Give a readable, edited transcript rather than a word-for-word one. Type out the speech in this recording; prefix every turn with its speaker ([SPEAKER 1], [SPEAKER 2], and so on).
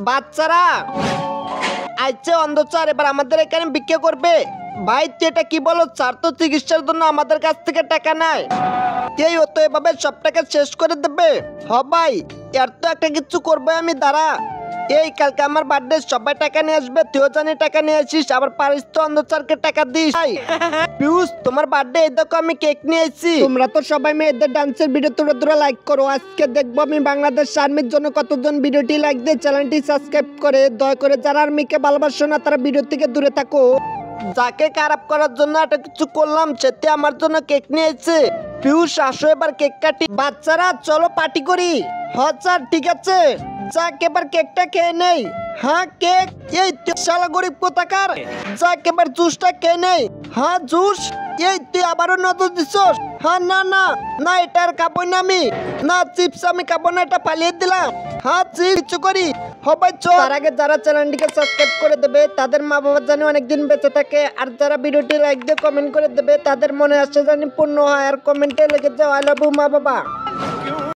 [SPEAKER 1] বাচ্চারা আইছে অন্ধচার এবার আমাদের এখানে ভিক্ষা করবে। ভাই তুই এটা কি বলো? স্যার তো চিকিৎসার জন্য আমাদের কাছ থেকে টাকা নেয়, এই ও তো এভাবে সব টাকা শেষ করে দেবে। হ ভাই, এর তো একটা কিছু করবো আমি, দাঁড়া। এই কালকে আমার বার্থডে, সবাই টাকা নিয়ে আসবে, তুইও জানি টাকা নিয়ে আসিস, আবার পারিস তো অন্ধচারকে টাকা দিস। পিউস তোমার বার্থডে, এই দেখো আমি কেক নিয়ে এসেছি। তোমরা তো সবাই মেয়েদের ডান্সের ভিডিও তুলে তুলে লাইক করো। আজকে দেখবো আমি বাংলাদেশ আর্মির জন্য কতজন ভিডিওটি লাইক দিয়ে চ্যানেলটি সাবস্ক্রাইব করে। দয়া করে যারা আর্মিকে ভালোবাসো না তারা ভিডিও থেকে দূরে থাকো। যাকে খারাপ করার জন্য একটা কিছু করলাম সেটি আমার জন্য কেক নিয়ে এসেছে। পিউস আসো এবার কেক কাটি। বাচ্চারা চলো পার্টি করি। হ্যাঁ স্যার ঠিক আছে, যাক এবার কেকটা খেয়ে নেই। হ্যাঁ কেক, এই শালা গরিব কোথাকার, যাক এবার জুসটা খেয়ে নেই। হ্যাঁ জুস, এই তুই আবারও নজর দিছস। হ্যাঁ না না না, এটা আর খাবো না আমি। না চিপস আমি খাবো না, এটা পালিয়ে দিলাম। হ্যাঁ চিপস করি সবাই চল। তার আগে যারা চ্যানেলটিকে সাবস্ক্রাইব করে দেবে তাদের মা বাবা জানি অনেকদিন বেঁচে থাকে, আর যারা ভিডিওটি লাইক দিয়ে কমেন্ট করে দেবে তাদের মনে আসে জানি পূর্ণ হয়। আর কমেন্টে লিখে যাও আই লাভ ইউ মা বাবা।